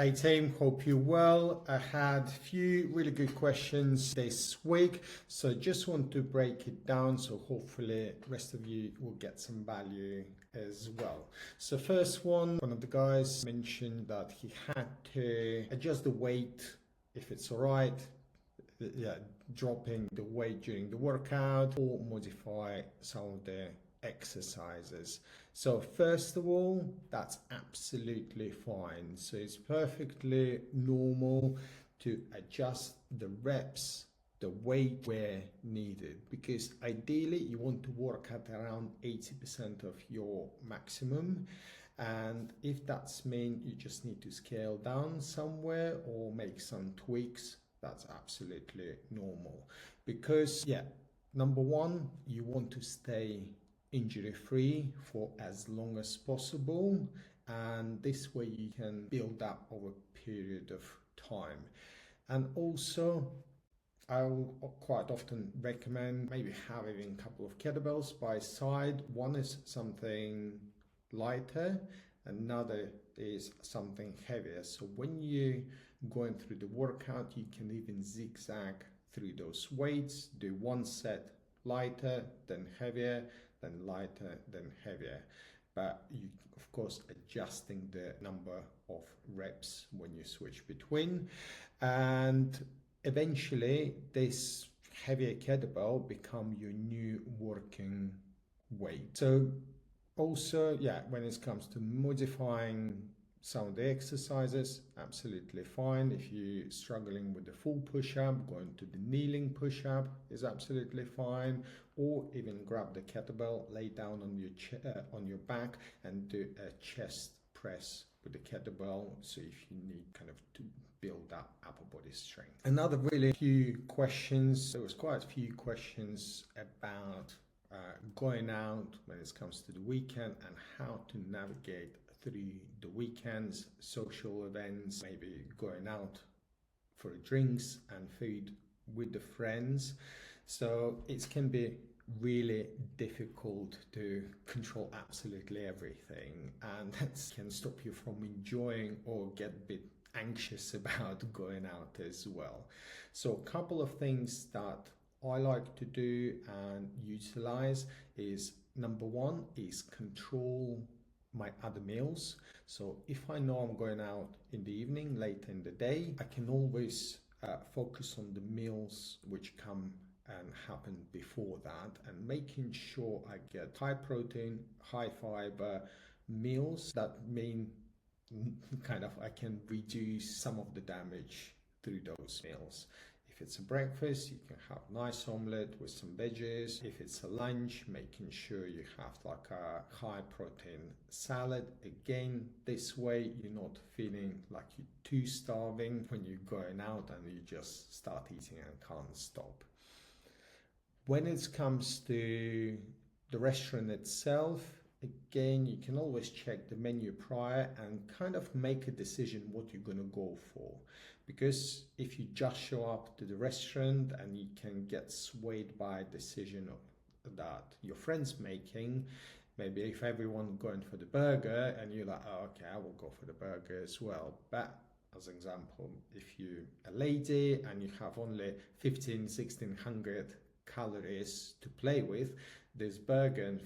Hey team, hope you're well. I had a few really good questions this week, so just want to break it down so hopefully the rest of you will get some value as well. So first one of the guys mentioned that he had to adjust the weight if it's all right, dropping the weight during the workout or modify some of the exercises. So first of all, that's absolutely fine. So it's perfectly normal to adjust the reps, the weight where needed, because ideally you want to work at around 80% of your maximum. And if that's mean you just need to scale down somewhere or make some tweaks, that's absolutely normal. Because number one, you want to stay injury free for as long as possible, and this way you can build up over a period of time. And also I will quite often recommend maybe having a couple of kettlebells by side. One is something lighter, another is something heavier, so when you going through the workout you can even zigzag through those weights, do one set lighter, then heavier, then lighter, then heavier. But you, of course, adjusting the number of reps when you switch between. And eventually, this heavier kettlebell become your new working weight. So also, when it comes to modifying some of the exercises, absolutely fine. If you're struggling with the full push-up, going to the kneeling push-up is absolutely fine. Or even grab the kettlebell, lay down on your back and do a chest press with the kettlebell. So if you need kind of to build up upper body strength. Another really few questions. There was quite a few questions about going out when it comes to the weekend and how to navigate through the weekends, social events, maybe going out for drinks and food with the friends. So it can be really difficult to control absolutely everything, and that can stop you from enjoying or get a bit anxious about going out as well. So a couple of things that I like to do and utilize is, number one is control my other meals. So if I know I'm going out in the evening, later in the day, I can always focus on the meals which come and happen before that, and making sure I get high protein, high fiber meals. That mean kind of I can reduce some of the damage through those meals. If it's a breakfast, you can have nice omelette with some veggies. If it's a lunch, making sure you have like a high protein salad. Again, this way you're not feeling like you're too starving when you're going out and you just start eating and can't stop. When it comes to the restaurant itself, again, you can always check the menu prior and kind of make a decision what you're going to go for. Because if you just show up to the restaurant and you can get swayed by a decision that your friend's making, maybe if everyone going for the burger and you're like, oh, okay, I will go for the burger as well. But as an example, if you're a lady and you have only 1600 calories to play with, this burger and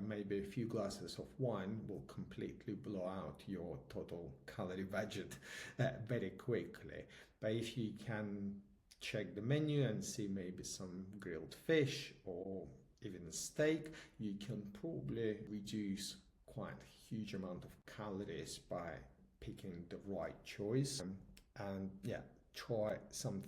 maybe a few glasses of wine will completely blow out your total calorie budget very quickly. But if you can check the menu and see maybe some grilled fish or even a steak, you can probably reduce quite a huge amount of calories by picking the right choice. And try some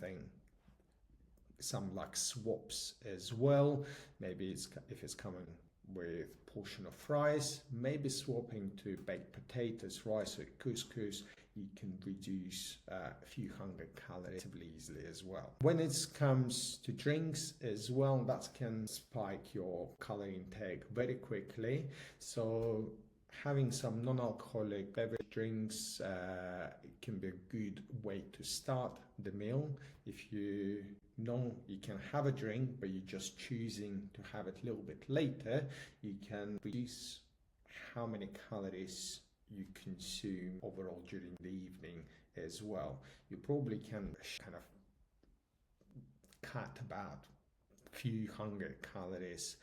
like swaps as well. Maybe if it's coming with portion of fries, maybe swapping to baked potatoes, rice or couscous, you can reduce a few hundred calories easily as well. When it comes to drinks as well, that can spike your calorie intake very quickly. So having some non-alcoholic beverage drinks can be a good way to start the meal. If you know you can have a drink but you're just choosing to have it a little bit later, you can reduce how many calories you consume overall during the evening as well. You probably can kind of cut about a few hundred calories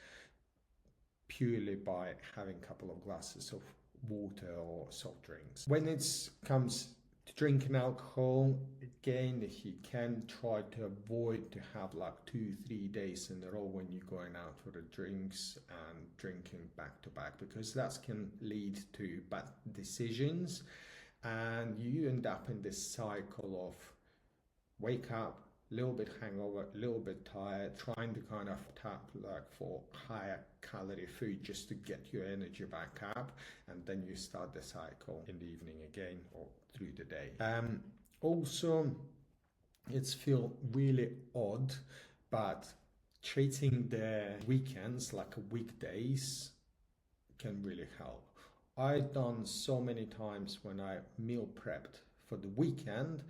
purely by having a couple of glasses of water or soft drinks. When it comes to drinking alcohol, again, if you can, try to avoid to have like 2-3 days in a row when you're going out for the drinks and drinking back to back, because that can lead to bad decisions, and you end up in this cycle of wake up, a little bit hangover, a little bit tired, trying to kind of tap like for higher calorie food just to get your energy back up, and then you start the cycle in the evening again or through the day. Also, it's feel really odd, but treating the weekends like weekdays can really help. I've done so many times when I meal prepped for the weekend,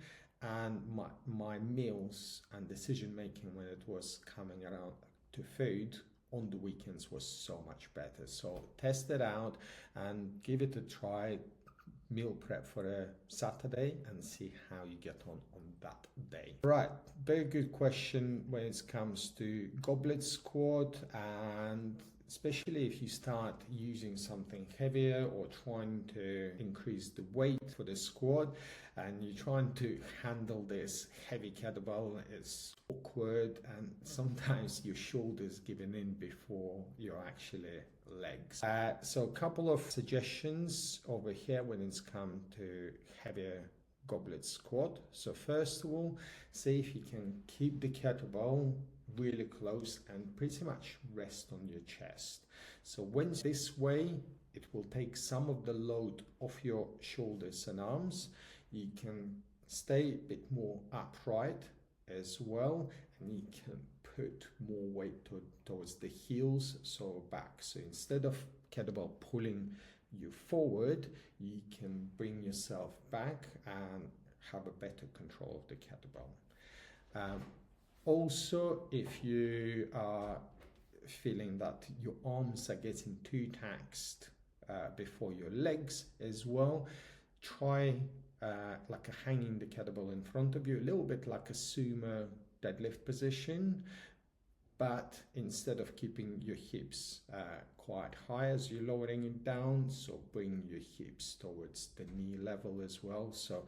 and my meals and decision making when it was coming around to food on the weekends was so much better. So test it out and give it a try. Meal prep for a Saturday and see how you get on that day. Right, very good question when it comes to goblet squat, and especially if you start using something heavier or trying to increase the weight for the squat and you're trying to handle this heavy kettlebell, it's awkward and sometimes your shoulders giving in before your actually legs. So a couple of suggestions over here when it's come to heavier goblet squat. So first of all, see if you can keep the kettlebell really close and pretty much rest on your chest. So when this way, it will take some of the load off your shoulders and arms. You can stay a bit more upright as well, and you can put more weight towards the heels, so back. So instead of kettlebell pulling you forward, you can bring yourself back and have a better control of the kettlebell. Also, if you are feeling that your arms are getting too taxed before your legs as well, try like hanging the kettlebell in front of you, a little bit like a sumo deadlift position, but instead of keeping your hips quite high as you're lowering it down, so bring your hips towards the knee level as well. So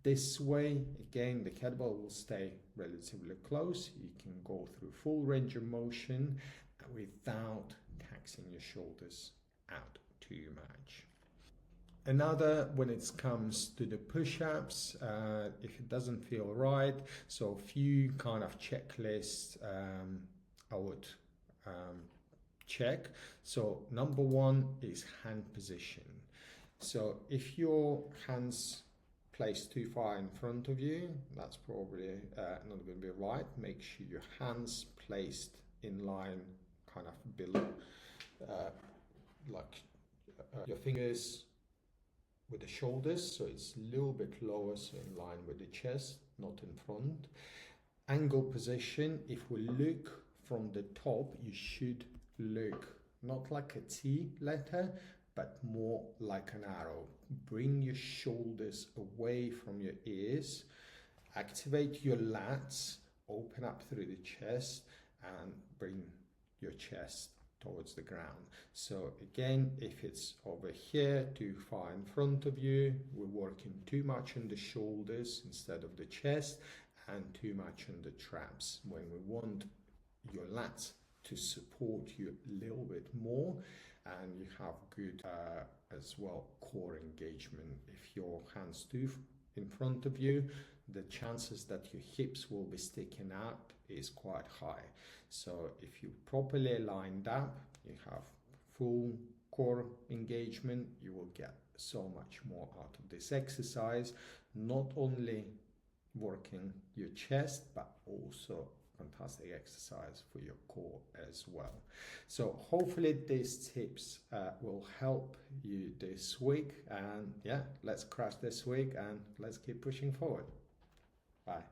this way, again, the kettlebell will stay relatively close. You can go through full range of motion without taxing your shoulders out too much. Another, when it comes to the push-ups, if it doesn't feel right, so a few kind of checklists I would check. So number one is hand position. So if your hands placed too far in front of you, that's probably not going to be right. Make sure your hands placed in line kind of below, like your fingers with the shoulders, so it's a little bit lower, so in line with the chest, not in front. Angle position, if we look from the top, you should look not like a T letter, but more like an arrow. Bring your shoulders away from your ears, activate your lats, open up through the chest, and bring your chest towards the ground. So again, if it's over here too far in front of you, we're working too much on the shoulders instead of the chest, and too much on the traps, when we want your lats to support you a little bit more, and you have good as well core engagement. If your hands too in front of you, the chances that your hips will be sticking up is quite high. So if you properly lined up, you have full core engagement, you will get so much more out of this exercise, not only working your chest, but also fantastic exercise for your core as well. So hopefully these tips will help you this week, and yeah, let's crush this week and let's keep pushing forward. Bye.